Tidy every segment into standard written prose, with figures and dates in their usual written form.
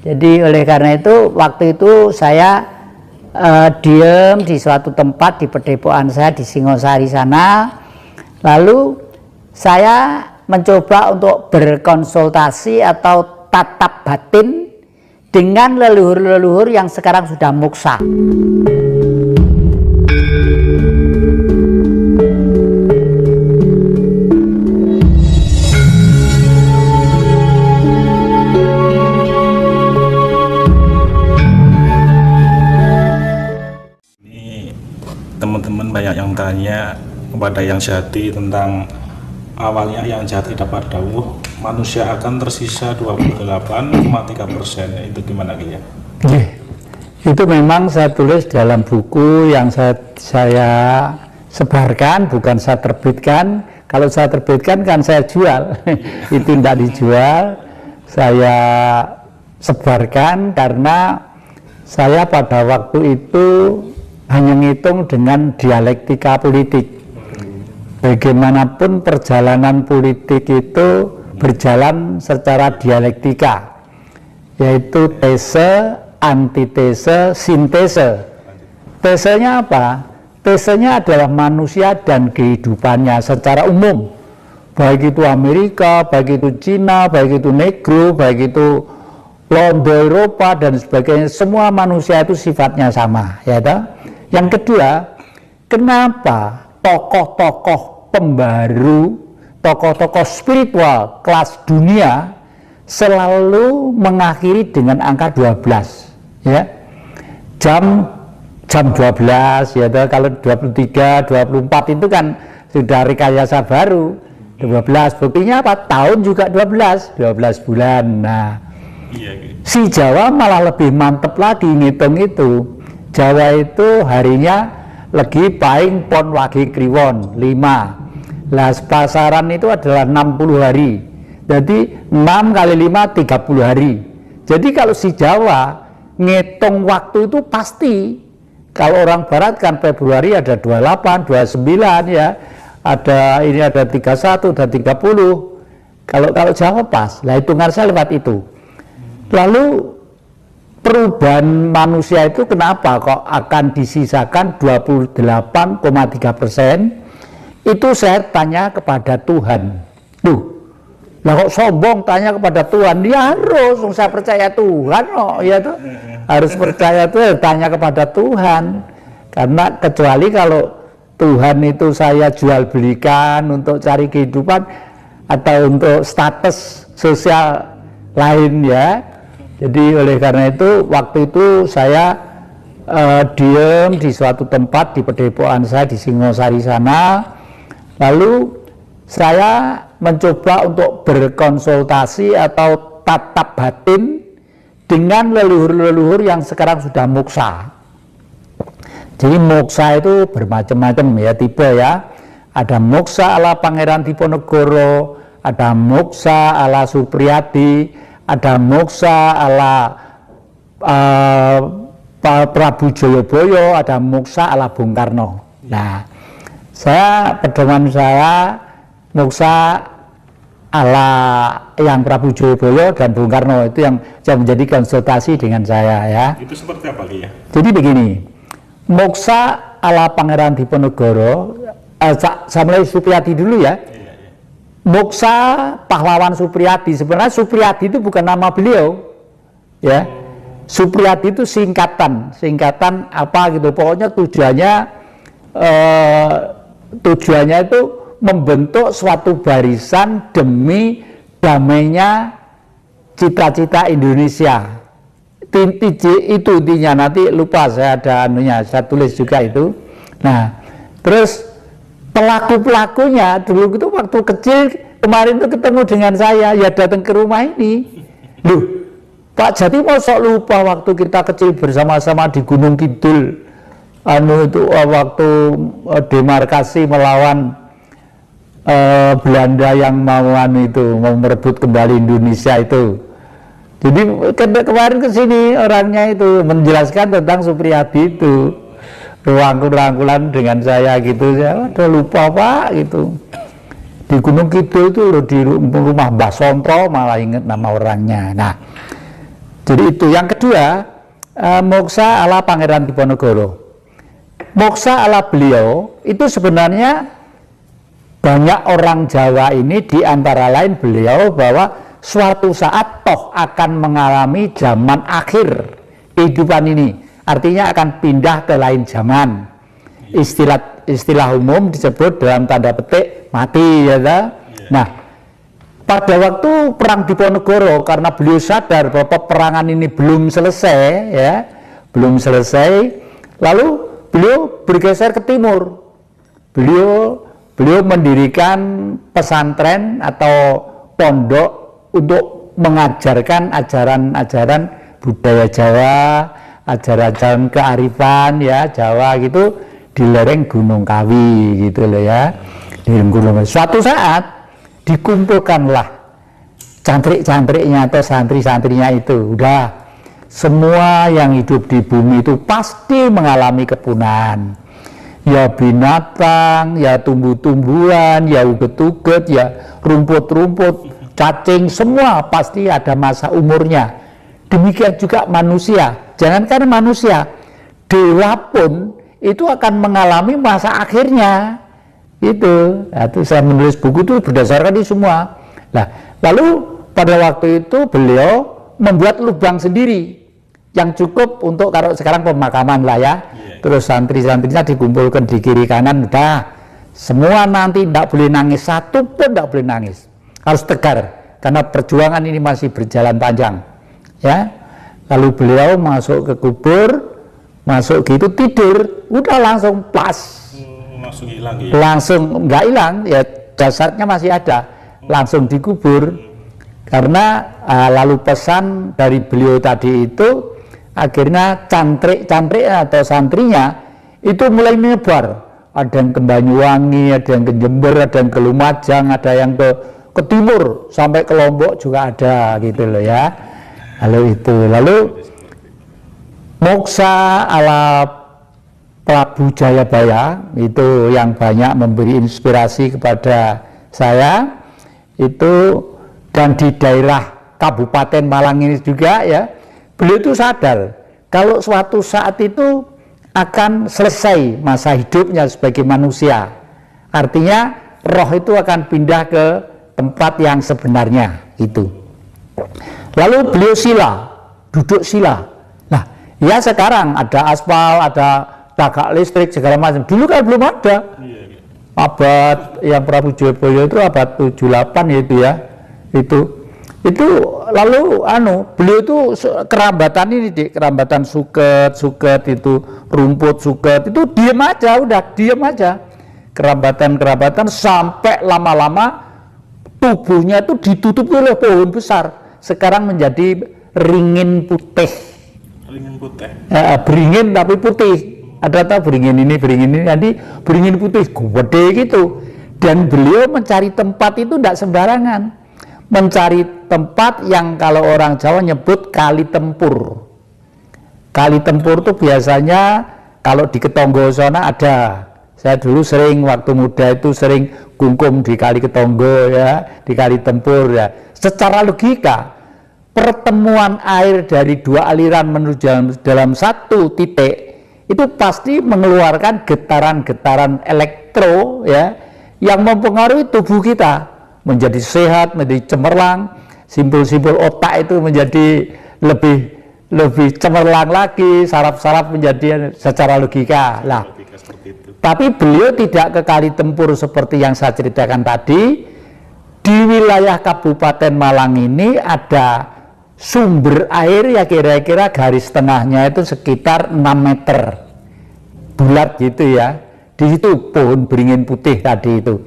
Jadi oleh karena itu waktu itu saya diem di suatu tempat di Padepokan saya di Singosari sana. Lalu saya mencoba untuk berkonsultasi atau tatap batin dengan leluhur-leluhur yang sekarang sudah moksa. Teman-teman banyak yang tanya kepada Yang Jati tentang awalnya Yang Jati dapat dawuh manusia akan tersisa 28,3%. Itu gimana ya? Itu memang saya tulis dalam buku yang saya sebarkan, bukan saya terbitkan. Kalau saya terbitkan kan saya jual. Itu tidak dijual, saya sebarkan karena saya pada waktu itu hanya ngitung dengan dialektika politik. Bagaimanapun perjalanan politik itu berjalan secara dialektika, yaitu tese, antitese, sintese. Tesenya apa? Tesenya adalah manusia dan kehidupannya secara umum, baik itu Amerika, baik itu Cina, baik itu Negro, baik itu Londo Eropa dan sebagainya. Semua manusia itu sifatnya sama, ya toh? Yang kedua, kenapa tokoh-tokoh pembaru, tokoh-tokoh spiritual kelas dunia selalu mengakhiri dengan angka 12, ya? Jam 12, ya, kalau 23, 24 itu kan sudah rekayasa baru. 12, buktinya apa? Tahun juga 12 bulan. Nah, si Jawa malah lebih mantep lagi ngitung itu. Jawa itu harinya legi paing pon wage kliwon 5. Lah pasaran itu adalah 60 hari. Jadi 6 kali 5 30 hari. Jadi kalau si Jawa ngitung waktu itu pasti. Kalau orang barat kan Februari ada 28, 29 ya. Ini ada 31 dan 30. Kalau Jawa pas. Lah hitungan saya lewat itu. Lalu perubahan manusia itu kenapa kok akan disisakan 28,3%? Itu saya tanya kepada Tuhan. Lah kok sombong tanya kepada Tuhan? Ya harus, saya percaya Tuhan kok, ya tuh. Harus percaya Tuhan, tanya kepada Tuhan. Karena kecuali kalau Tuhan itu saya jual belikan untuk cari kehidupan atau untuk status sosial lain, ya. Jadi oleh karena itu waktu itu saya diem di suatu tempat di Padepokan saya di Singosari sana. Lalu saya mencoba untuk berkonsultasi atau tatap batin dengan leluhur-leluhur yang sekarang sudah moksa. Jadi moksa itu bermacam-macam ya, tipe ya. Ada moksa ala Pangeran Diponegoro, ada moksa ala Supriyadi, ada moksa ala Prabu Joyoboyo, ada moksa ala Bung Karno. Nah, pedoman saya moksa ala yang Prabu Joyoboyo dan Bung Karno itu yang menjadi konsultasi dengan saya, ya. Itu seperti apa ya? Jadi begini, moksa ala Pangeran Diponegoro, saya mulai Supriyadi dulu ya. Moksa pahlawan Supriyadi, sebenarnya Supriyadi itu bukan nama beliau, ya. Supriyadi itu singkatan apa gitu. Pokoknya tujuannya itu membentuk suatu barisan demi damainya cita-cita Indonesia. Itu intinya, nanti lupa saya ada anunya, saya tulis juga itu. Nah, terus pelaku-pelakunya dulu itu waktu kecil kemarin itu ketemu dengan saya, ya datang ke rumah ini. Loh, Pak Jati mosok lupa waktu kita kecil bersama-sama di Gunung Kidul, waktu demarkasi melawan Belanda yang mau merebut kembali Indonesia itu. Jadi kemarin ke sini orangnya itu menjelaskan tentang Supriyadi itu. Rangkul-rangkulan dengan saya gitu, saya udah lupa Pak gitu. Di Gunung Kidul itu loh, di rumah Mbah Sontro, malah inget nama orangnya. Nah, Jadi itu. Yang kedua, moksa ala Pangeran Diponegoro. Moksa ala beliau itu sebenarnya banyak orang Jawa ini, di antara lain beliau, bahwa suatu saat toh akan mengalami zaman akhir kehidupan ini, artinya akan pindah ke lain zaman. Istilah umum disebut dalam tanda petik mati, ya tak? Nah, pada waktu perang Diponegoro, karena beliau sadar bahwa peperangan ini belum selesai, ya, belum selesai, lalu beliau bergeser ke timur. Beliau mendirikan pesantren atau pondok untuk mengajarkan ajaran-ajaran budaya Jawa, ajaran-ajaran kearifan, ya, Jawa gitu, di lereng Gunung Kawi gitu loh, ya, di lereng Gunung Kawi. Suatu saat dikumpulkanlah cantrik-cantriknya atau santri-santrinya itu. Udah, semua yang hidup di bumi itu pasti mengalami kepunahan. Ya binatang, ya tumbuh-tumbuhan, ya uget-uget, ya rumput-rumput, cacing, semua pasti ada masa umurnya. Demikian juga manusia. Jangankan manusia, dewa pun itu akan mengalami masa akhirnya. Itu saya menulis buku itu berdasarkan ini semua. Nah, lalu pada waktu itu beliau membuat lubang sendiri yang cukup untuk, kalau sekarang pemakaman lah, ya. Terus santri-santrinya dikumpulkan di kiri kanan, udah semua nanti tidak boleh nangis, satu pun tidak boleh nangis, harus tegar karena perjuangan ini masih berjalan panjang, ya. Lalu beliau masuk ke kubur, masuk gitu, tidur, udah langsung plas, langsung hilang, ya? Langsung nggak hilang, ya, jasadnya masih ada, langsung dikubur. Karena lalu pesan dari beliau tadi itu, akhirnya cantrik-cantrik atau santrinya itu mulai menyebar. Ada yang ke Banyuwangi, ada yang ke Jember, ada yang ke Lumajang, ada yang ke timur, sampai ke Lombok juga ada gitu loh, ya. Lalu moksa ala Prabu Jayabaya itu yang banyak memberi inspirasi kepada saya itu. Dan di daerah Kabupaten Malang ini juga, ya, beliau itu sadar kalau suatu saat itu akan selesai masa hidupnya sebagai manusia. Artinya roh itu akan pindah ke tempat yang sebenarnya itu. Lalu beliau duduk sila. Nah, ya sekarang ada aspal, ada tagak listrik segala macam. Dulu kan belum ada. Abad yang Prabu Jayabaya itu abad 78 itu, ya. Itu lalu beliau itu kerambatan ini, kerambatan suket itu, rumput suket itu, diam aja, udah diam aja, kerambatan sampai lama-lama tubuhnya itu ditutup oleh pohon besar, sekarang menjadi ringin putih. Beringin tapi putih. Ada tahu beringin ini nanti beringin putih gede gitu. Dan beliau mencari tempat itu tidak sembarangan, mencari tempat yang kalau orang Jawa nyebut kali tempur. Kali tempur itu biasanya kalau di Ketonggo sana ada. Saya dulu sering waktu muda itu sering kungkum di Kali Ketonggo, ya, di Kali Tempur, ya. Secara logika pertemuan air dari dua aliran menuju dalam satu titik itu pasti mengeluarkan getaran-getaran elektro, ya, yang mempengaruhi tubuh kita menjadi sehat, menjadi cemerlang, simpul-simpul otak itu menjadi lebih cemerlang lagi, saraf-saraf menjadi secara logika lah. Tapi beliau tidak ke Kali Tempur seperti yang saya ceritakan tadi. Di wilayah Kabupaten Malang ini ada sumber air, ya kira-kira garis tengahnya itu sekitar 6 meter bulat gitu, ya. Di situ pohon beringin putih tadi itu.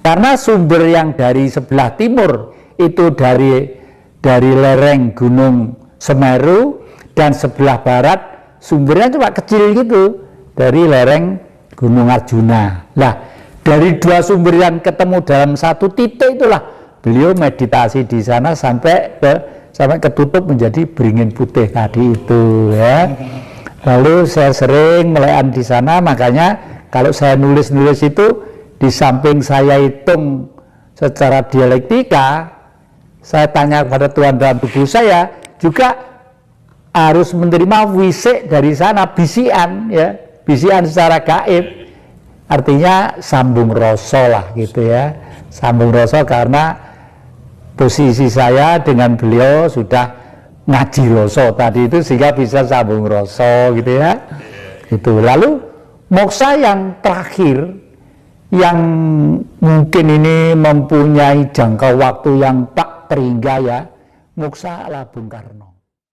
Karena sumber yang dari sebelah timur itu dari lereng Gunung Semeru, dan sebelah barat sumbernya cuma kecil gitu dari lereng Gunung Arjuna. Nah, dari dua sumber yang ketemu dalam satu titik itulah beliau meditasi di sana sampai ketutup menjadi beringin putih tadi itu, ya. Lalu saya sering melekan di sana, makanya kalau saya nulis itu, di samping saya hitung secara dialektika, saya tanya kepada Tuhan dalam tubuh saya, juga harus menerima wisik dari sana, bisian ya, bisian secara gaib, artinya sambung rasa lah gitu ya, sambung rasa karena posisi saya dengan beliau sudah ngaji loso tadi itu sehingga bisa sambung rasa gitu ya. Itu lalu moksa yang terakhir yang mungkin ini mempunyai jangka waktu yang tak terhingga ya, moksa ala Bung Karno.